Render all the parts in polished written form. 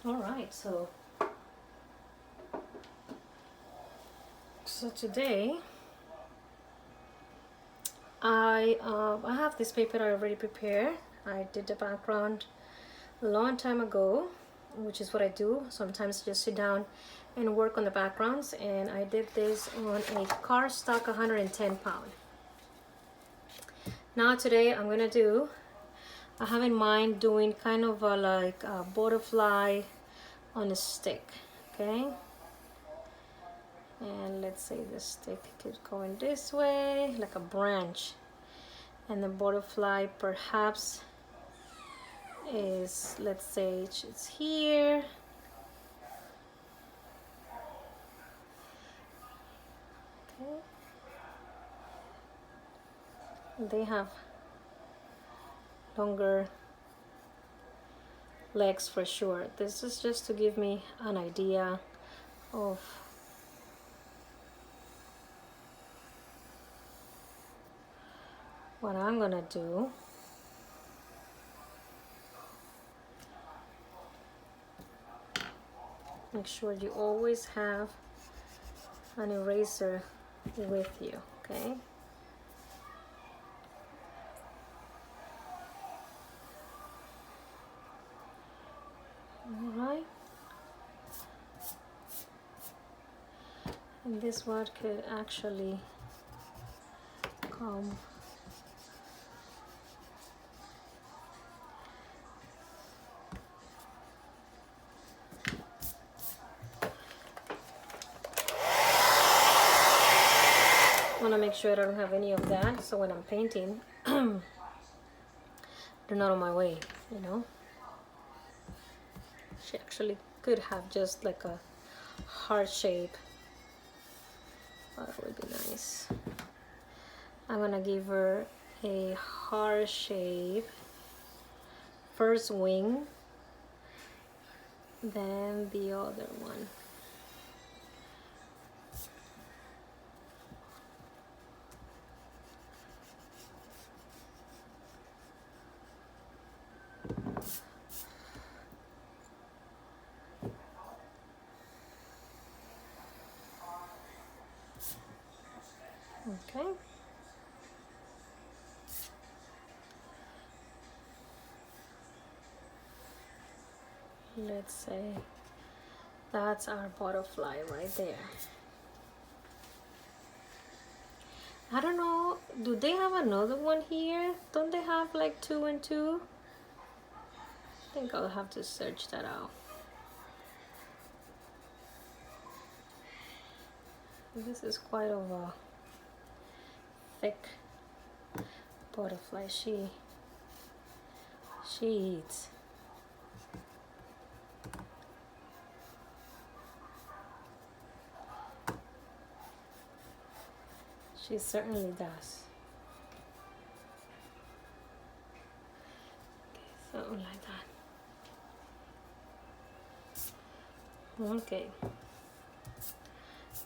All right, so today I have this paper I already prepared. I did the background a long time ago, which is what I do. Sometimes just sit down and work on the backgrounds, and I did this on a cardstock 110 pound. Now today I'm gonna do, I have in mind doing kind of like a butterfly on a stick, okay? And let's say the stick keeps going this way, like a branch, and the butterfly perhaps is, let's say it's here. Okay. They have longer legs for sure. This is just to give me an idea of what I'm gonna do. Make sure you always have an eraser with you, okay? All right. And this one could actually come I want to make sure I don't have any of that, so when I'm painting they're not on my way, you know. She actually could have just like a heart shape. That would be nice. I'm gonna give her a heart shape first wing, then the other one. Okay. Let's say that's our butterfly right there. I don't know, do they have another one here? Don't they have like 2 and 2? I think I'll have to search that out. This is quite of a thick butterfly. She eats. She certainly does. Okay, something like that. Okay.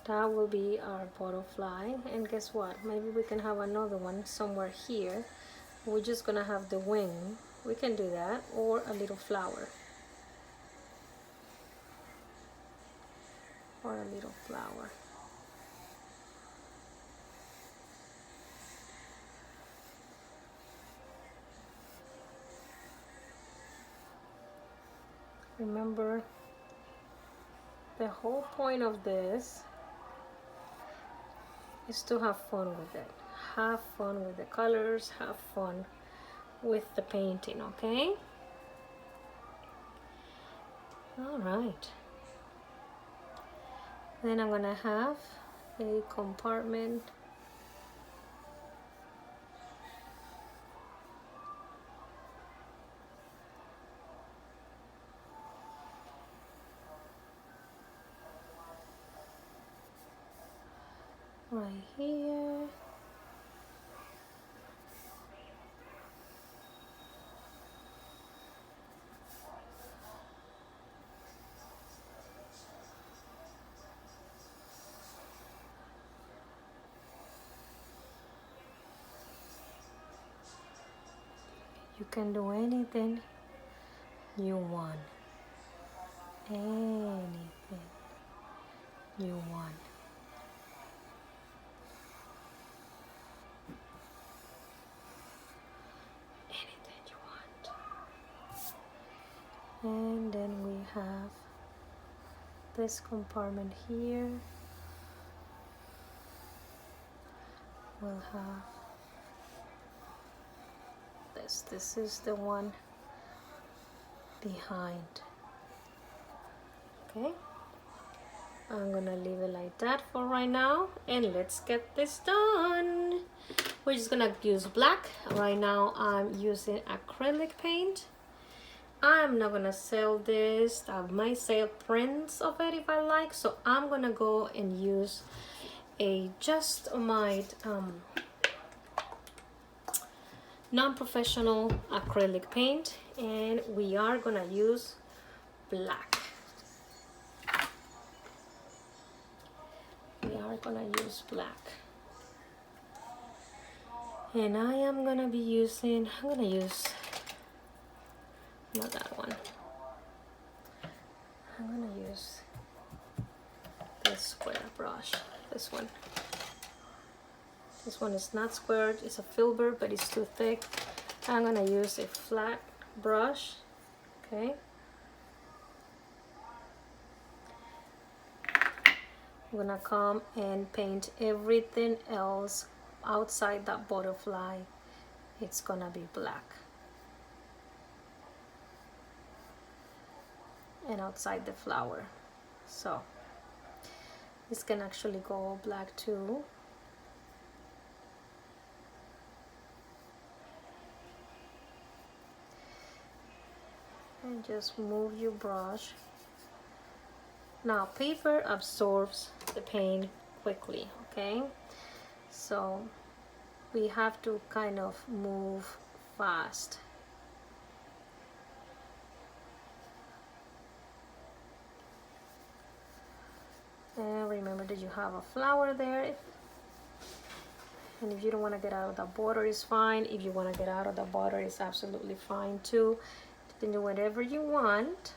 That will be our butterfly. And guess what? Maybe we can have another one somewhere here. We're just gonna have the wing. We can do that, or a little flower. Or a little flower. Remember, the whole point of this is to have fun with it. Have fun with the colors, have fun with the painting, okay? All right. Then I'm gonna have a compartment right here. You can do anything you want. anything you want. Anything you want. And then we have this compartment here. We'll have this. This is the one behind. Okay, I'm gonna leave it like that for right now, and let's get this done. We're just gonna use black. Right now I'm using acrylic paint. I'm not gonna sell this. I might sell prints of it if I like, so I'm gonna go and use a just my non-professional acrylic paint, and we are gonna use black. We are gonna use black, and I am gonna be using, I'm gonna use not that one. I'm gonna use this square brush. This one. This one is not squared, it's a filbert, but it's too thick. I'm gonna use a flat brush, okay? I'm gonna come and paint everything else outside that butterfly. It's gonna be black. And outside the flower. So, this can actually go black too. And just move your brush. Now paper absorbs the paint quickly, okay? So we have to kind of move fast. And remember that you have a flower there. And if you don't want to get out of the border, it's fine. If you want to get out of the border, it's absolutely fine too. You can do whatever you want.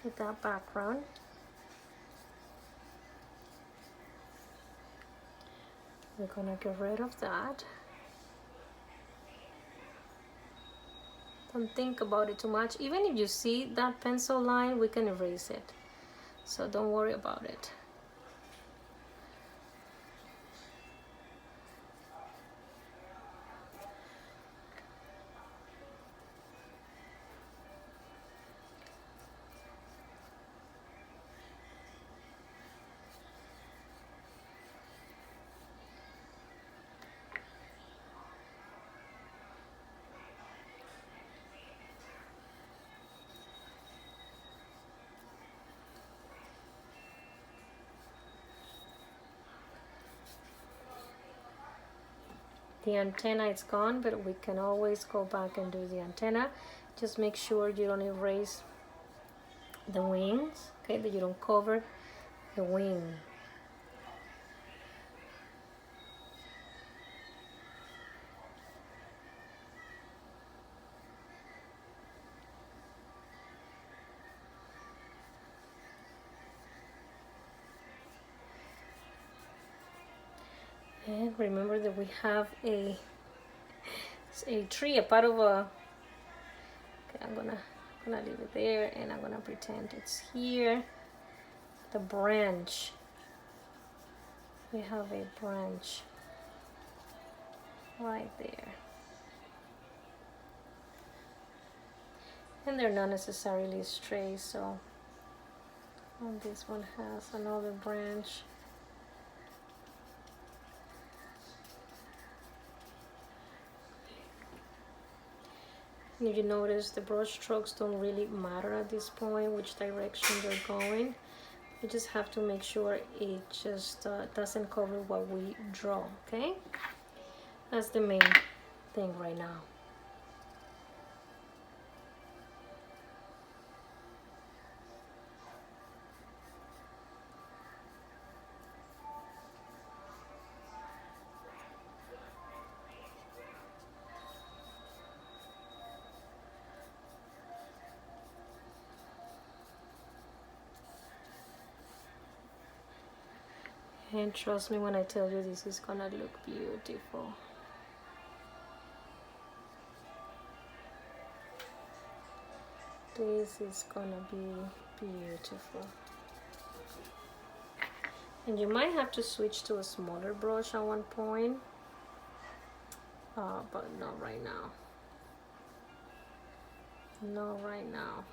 With that background. We're gonna get rid of that. Don't think about it too much. Even if you see that pencil line, we can erase it. So don't worry about it. The antenna is gone, but we can always go back and do the antenna. Just make sure you don't erase the wings, okay, that you don't cover the wing. And remember that we have a tree, a part of a, okay, I'm gonna leave it there, and I'm gonna pretend it's here. The branch, we have a branch right there, and they're not necessarily straight, so this one has another branch. If you notice, the brush strokes don't really matter at this point, which direction they're going. You just have to make sure it just doesn't cover what we draw, okay? That's the main thing right now. And trust me when I tell you, this is gonna look beautiful. This is gonna be beautiful. And you might have to switch to a smaller brush at one point, but not right now. Not right now.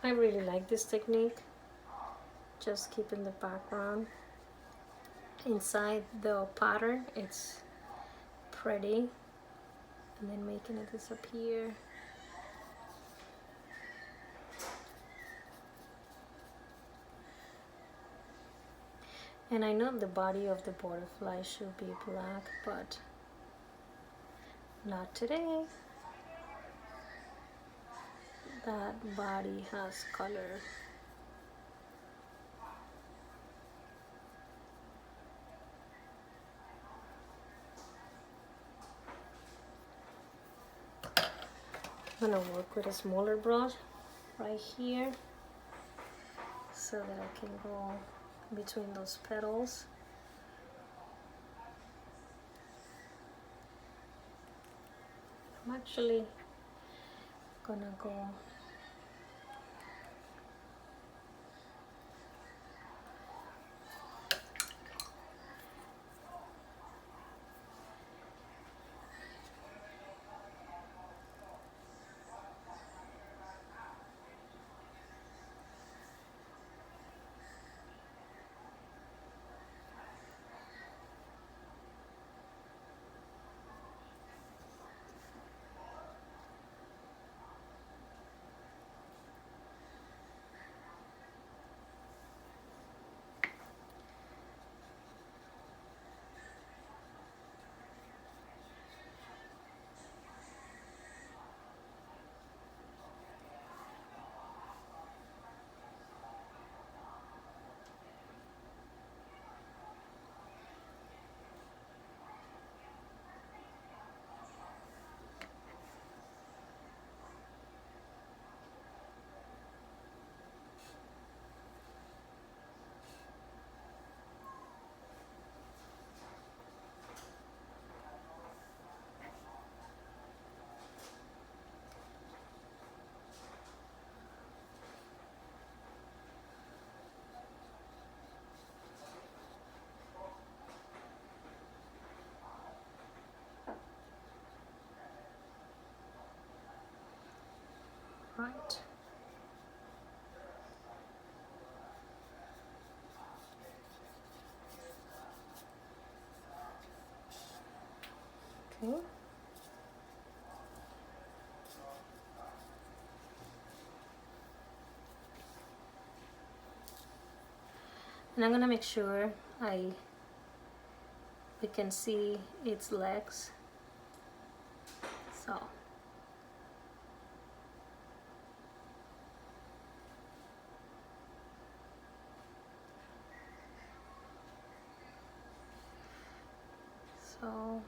I really like this technique, just keeping the background inside the pattern. It's pretty, and then making it disappear. And I know the body of the butterfly should be black, but not today. That body has color. I'm gonna work with a smaller brush right here so that I can go between those petals. I'm actually gonna go right. Okay. And I'm gonna make sure we can see its legs. So so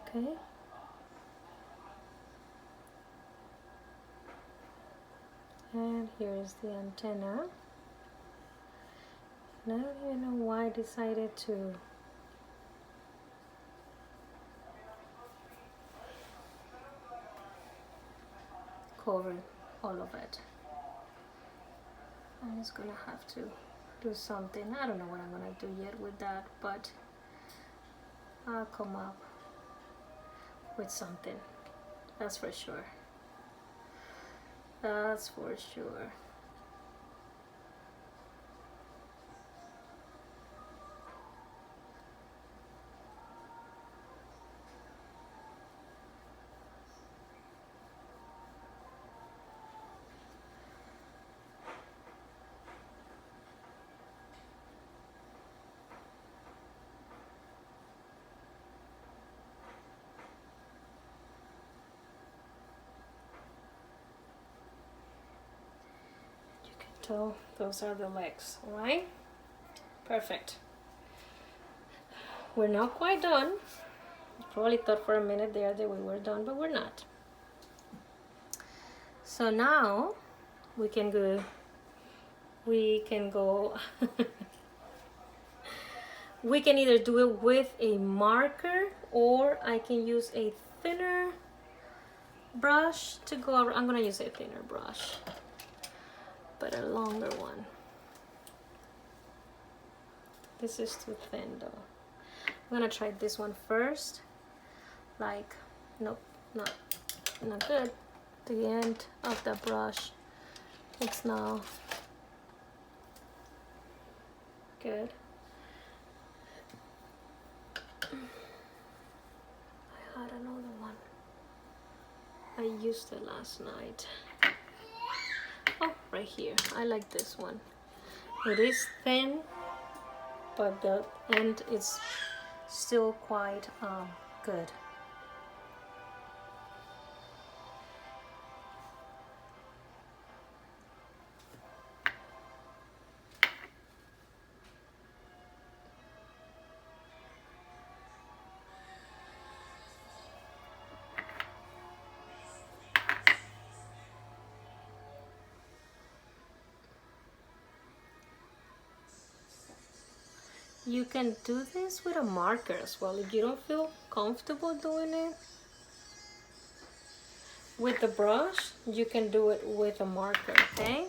okay. And here's the antenna. And I don't even know why I decided to cover all of it. I'm just gonna have to do something. I don't know what I'm gonna do yet with that, but I'll come up with something. That's for sure. That's for sure. So those are the legs, all right? Perfect. We're not quite done. Probably thought for a minute there that we were done, but we're not. So now we can go we can either do it with a marker, or I can use a thinner brush to go over. I'm gonna use a thinner brush, but a longer one. This is too thin though. I'm gonna try this one first. Like, nope, not good. The end of the brush, it's now good. I had another one. I used it last night. Oh, right here. I like this one. It is thin, but the end is still quite good. You can do this with a marker as well if you don't feel comfortable doing it with the brush. You can do it with a marker, okay?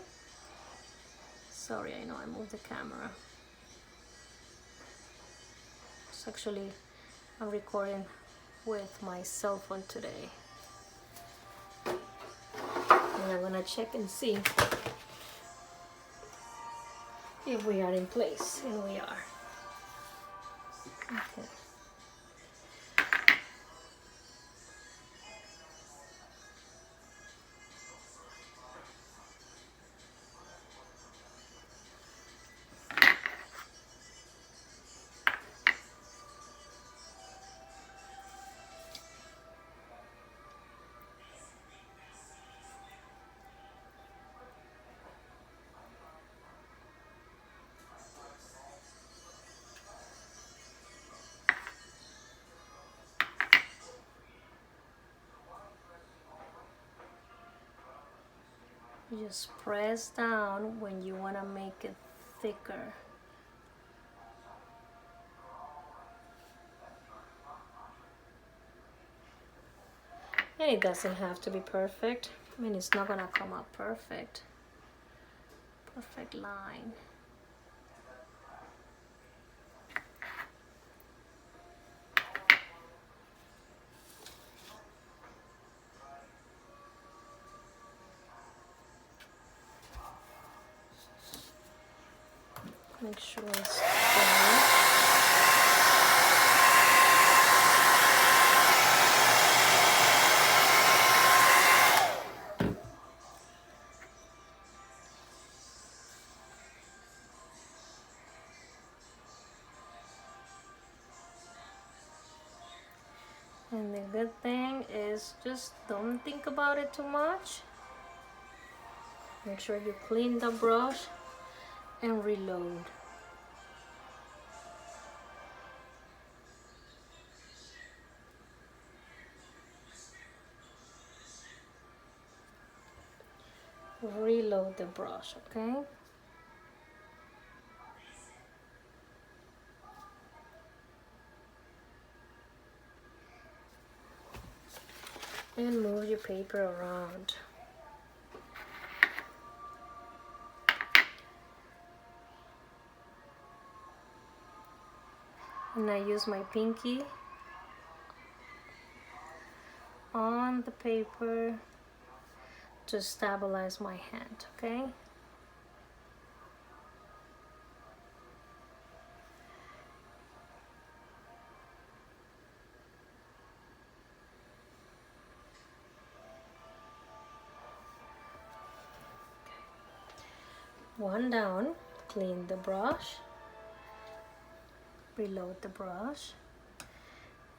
Sorry, I know I moved the camera. It's actually, I'm recording with my cell phone today. And I'm gonna check and see if we are in place, and we are. Okay. Just press down when you want to make it thicker. And it doesn't have to be perfect. I mean, it's not gonna come out perfect. Perfect line. Make sure it's done. And the good thing is just don't think about it too much. Make sure you clean the brush and reload. Reload the brush, okay? And move your paper around. and I use my pinky on the paper to stabilize my hand, okay? One down, clean the brush, reload the brush,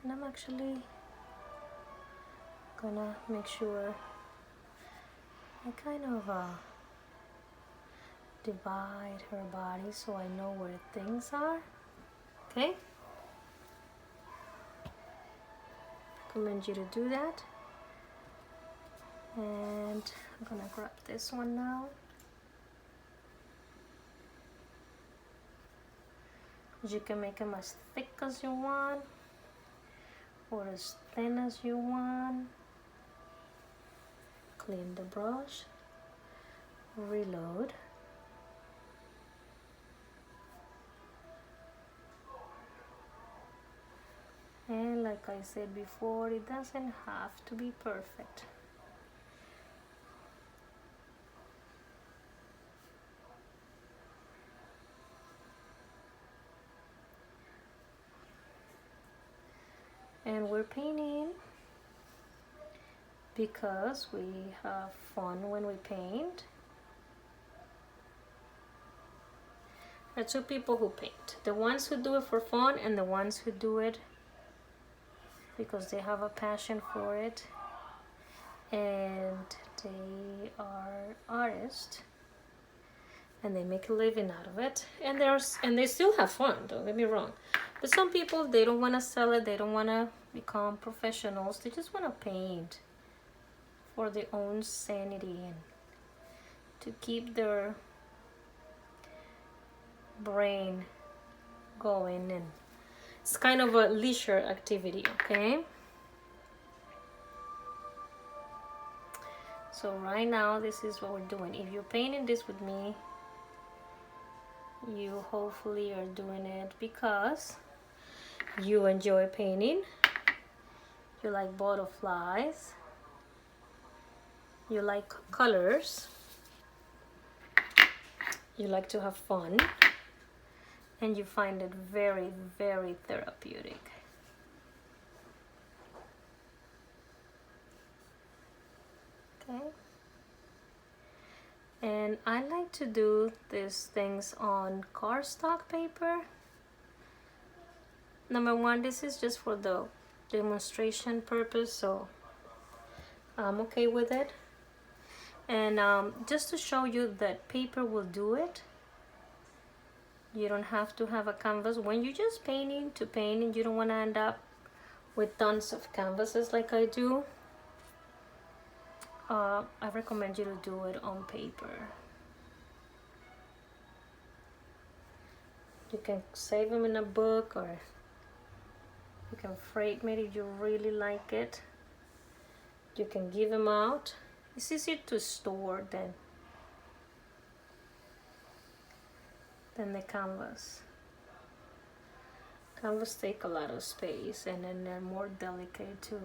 and I'm actually gonna make sure I kind of divide her body so I know where things are, okay? Recommend you to do that. And I'm gonna grab this one now. You can make them as thick as you want or as thin as you want. Clean the brush, reload. And like I said before, it doesn't have to be perfect. And we're painting because we have fun when we paint. There are two people who paint. The ones who do it for fun and the ones who do it because they have a passion for it and they are artists and they make a living out of it, and they still have fun, don't get me wrong. But some people, they don't want to sell it, they don't want to become professionals, they just want to paint for their own sanity and to keep their brain going, and it's kind of a leisure activity, okay? So right now, this is what we're doing. If you're painting this with me, you hopefully are doing it because you enjoy painting, you like butterflies, you like colors, you like to have fun, and you find it very, very therapeutic. Okay? And I like to do these things on cardstock paper. Number one, this is just for the demonstration purpose, so I'm okay with it. And just to show you that paper will do it. You don't have to have a canvas. When you're just painting to paint and you don't want to end up with tons of canvases like I do, I recommend you to do it on paper. You can save them in a book, or you can frame it if you really like it. You can give them out. It's easier to store than the canvas. Canvas take a lot of space, and then they're more delicate to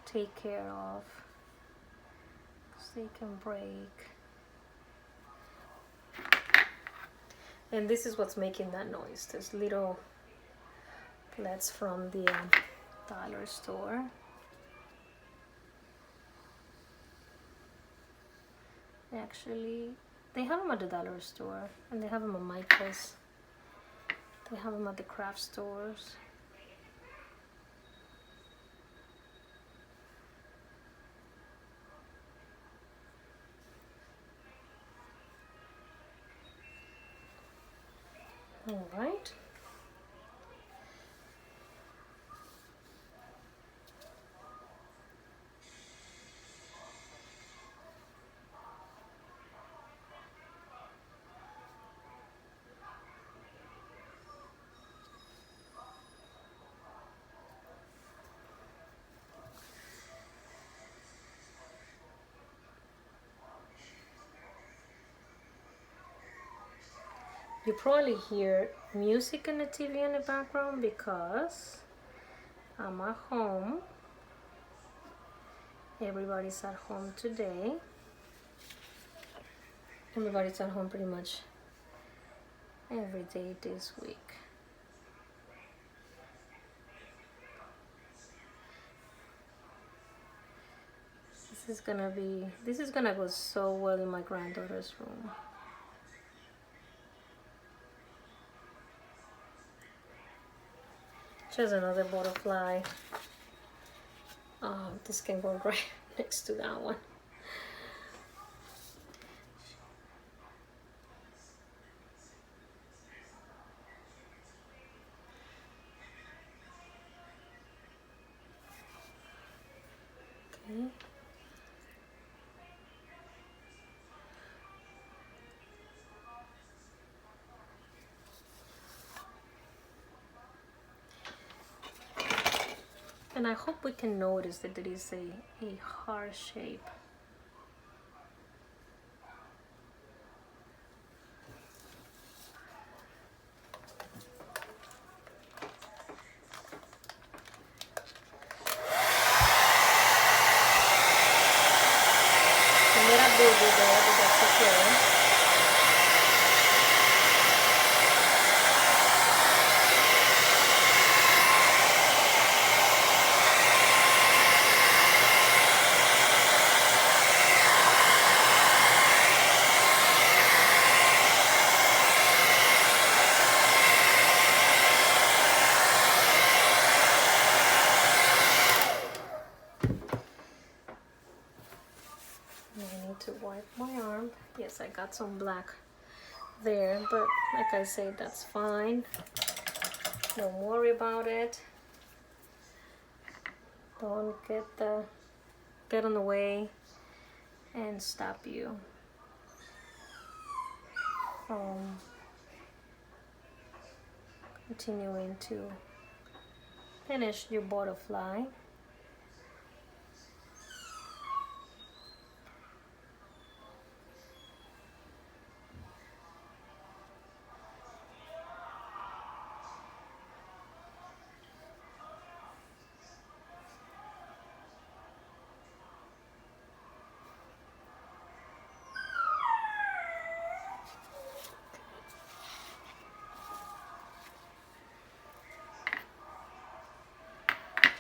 take care of because they can break. And this is what's making that noise, this little plants from the dollar store. Actually, they have them at the dollar store, and they have them at Michael's. They have them at the craft stores. All right. You probably hear music and the TV in the background because I'm at home. Everybody's at home today. Everybody's at home pretty much every day this week. This is gonna go so well in my granddaughter's room. Just another butterfly. Oh, this can go right next to that one. Okay. And I hope we can notice that there is a heart shape. A little bit there, but that's okay. I need to wipe my arm. Yes, I got some black there, but like I said, that's fine. Don't worry about it. Don't get on the way and stop you from continuing to finish your butterfly.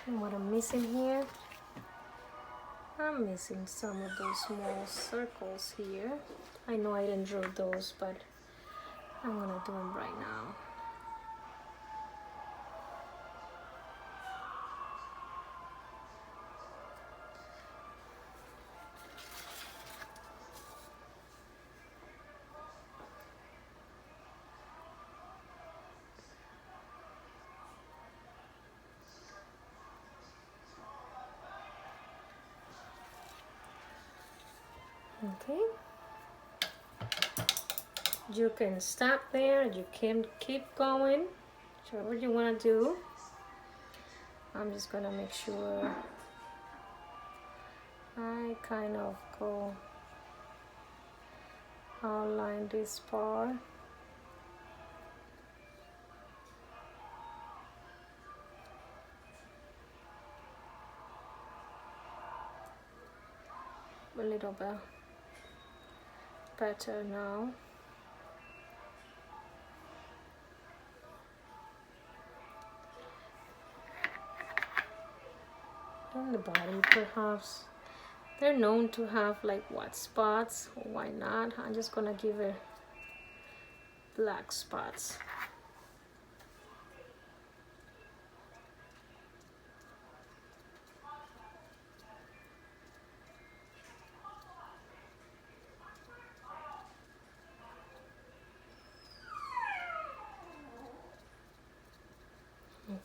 And what I'm missing here, I'm missing some of those small circles here. I know I didn't draw those, but I'm gonna do them right now. Okay, you can stop there, you can keep going, whichever you want to do. I'm just gonna make sure I kind of go outline this part. A little bit better now. And the body, perhaps they're known to have like white spots. Why not? I'm just gonna give it black spots.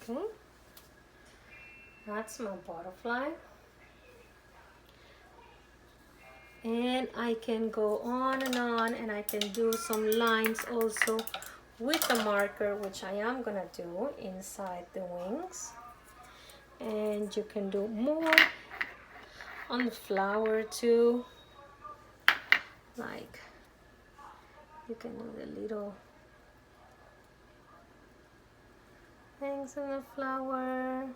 Okay, that's my butterfly. And I can go on, and I can do some lines also with the marker, which I am gonna do inside the wings. And you can do more on the flower too, like you can do the little things in the flower.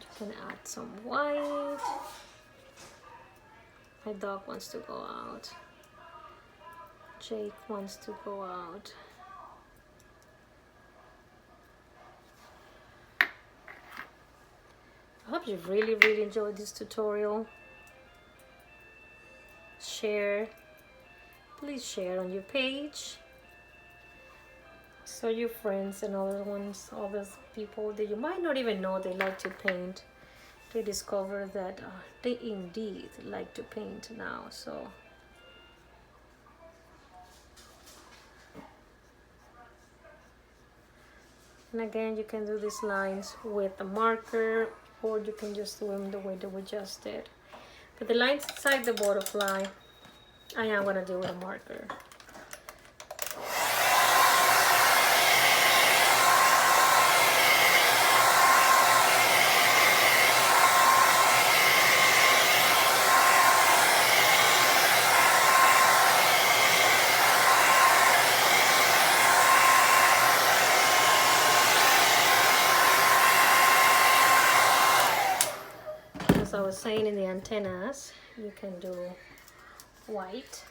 You can add some white. My dog wants to go out. Jake wants to go out. I hope you really enjoyed this tutorial. Share. Please share on your page, so your friends and other ones, all those people that you might not even know they like to paint, they discover that they indeed like to paint now. So and again, you can do these lines with a marker, or you can just do them the way that we just did. But the lines inside the butterfly, I am gonna do with a marker. As I was saying, in the antennas, you can do white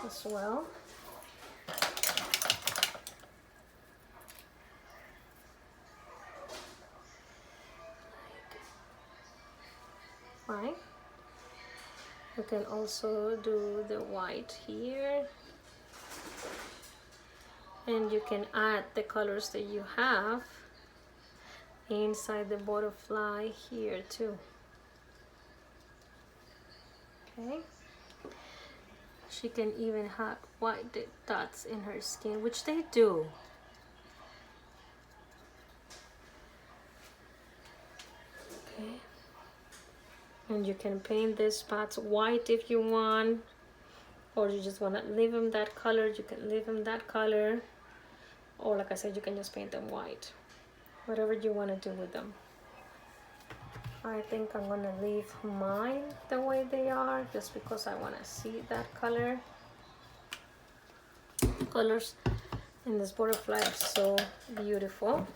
as well. Right. You can also do the white here, and you can add the colors that you have inside the butterfly here too. Okay. She can even have white dots in her skin, which they do. Okay. And you can paint these spots white if you want, or you just want to leave them that color, you can leave them that color, or like I said, you can just paint them white. Whatever you want to do with them. I think I'm gonna leave mine the way they are, just because I want to see that color. Colors in this butterfly are so beautiful.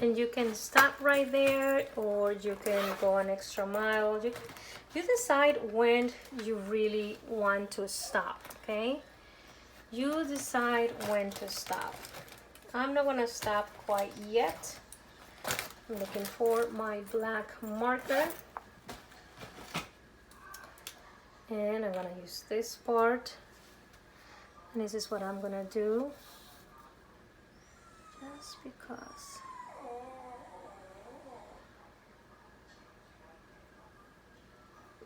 And you can stop right there, or you can go an extra mile. You decide when you really want to stop, okay? You decide when to stop. I'm not gonna stop quite yet. I'm looking for my black marker. And I'm gonna use this part. And this is what I'm gonna do. Just because.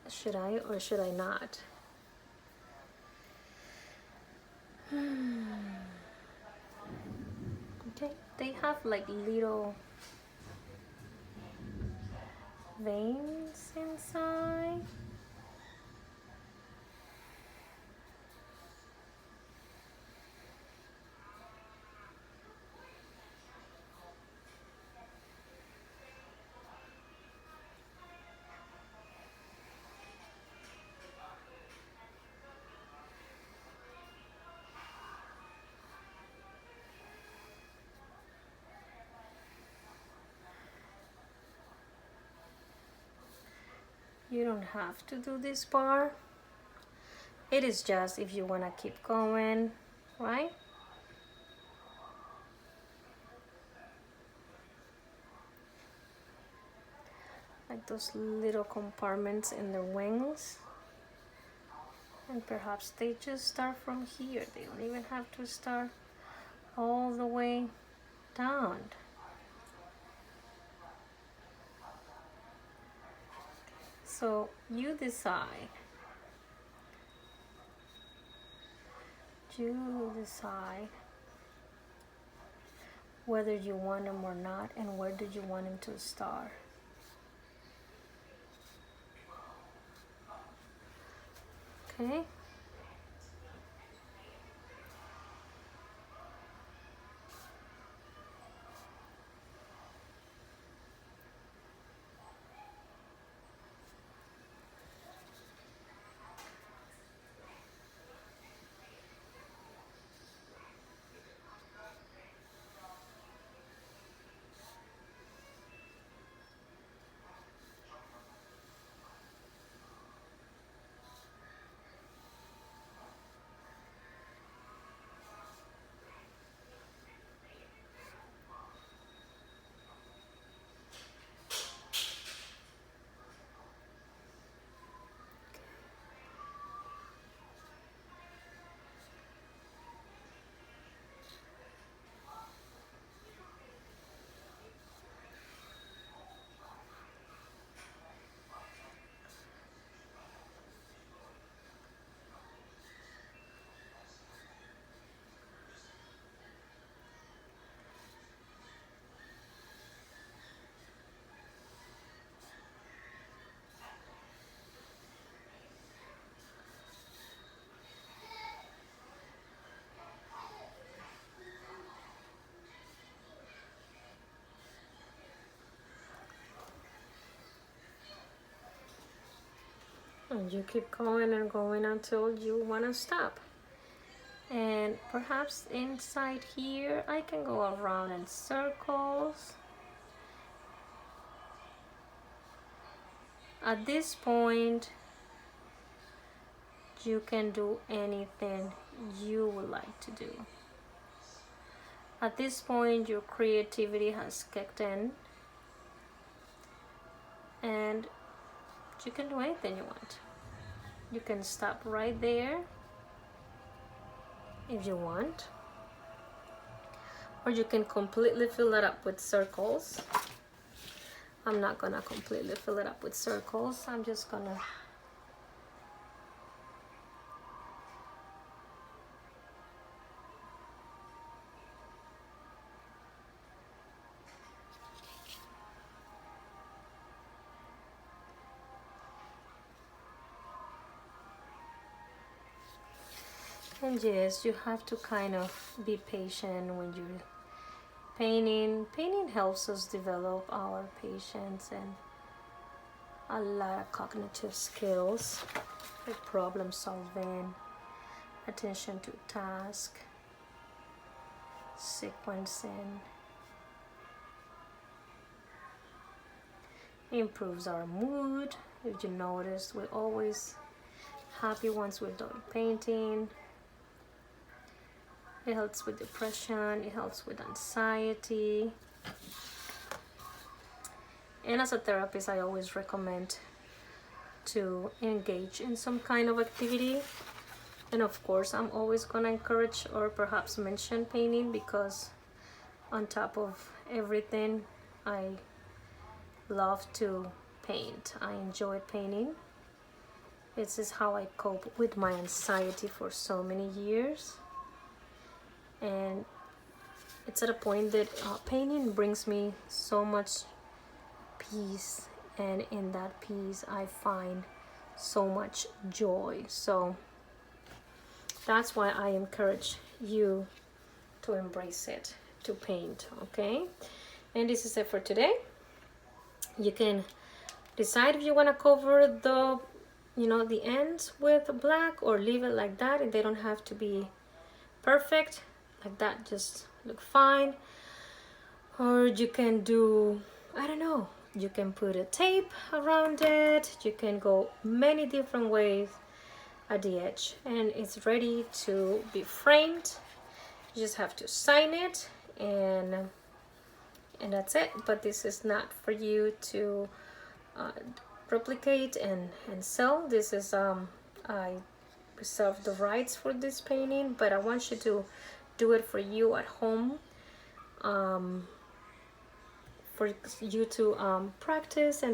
Should I or should I not? Okay, they have like little veins inside. You don't have to do this bar. It is just if you want to keep going, right? Like those little compartments in the wings. And perhaps they just start from here. They don't even have to start all the way down. So you decide. You decide whether you want them or not, and where do you want them to start. Okay. And you keep going and going until you want to stop. And perhaps inside here I can go around in circles. At this point, you can do anything you would like to do. At this point, your creativity has kicked in, and you can do anything you want. You can stop right there if you want, or you can completely fill it up with circles. I'm not gonna completely fill it up with circles. I'm just gonna and yes, you have to kind of be patient when you're painting. Painting helps us develop our patience and a lot of cognitive skills, like problem solving, attention to task, sequencing. Improves our mood. If you notice, we're always happy once we're done painting. It helps with depression, it helps with anxiety. And as a therapist, I always recommend to engage in some kind of activity. And of course, I'm always gonna encourage or perhaps mention painting, because on top of everything, I love to paint. I enjoy painting. This is how I cope with my anxiety for so many years. And it's at a point that painting brings me so much peace, and in that peace I find so much joy. So that's why I encourage you to embrace it, to paint. Okay, and this is it for today. You can decide if you want to cover the the ends with black, or leave it like that. They don't have to be perfect like that, just look fine. Or you can do, I don't know, you can put a tape around it. You can go many different ways at the edge, and it's ready to be framed. You just have to sign it, and that's it. But this is not for you to replicate and sell. This is I reserve the rights for this painting, but I want you to do it for you at home, for you to practice and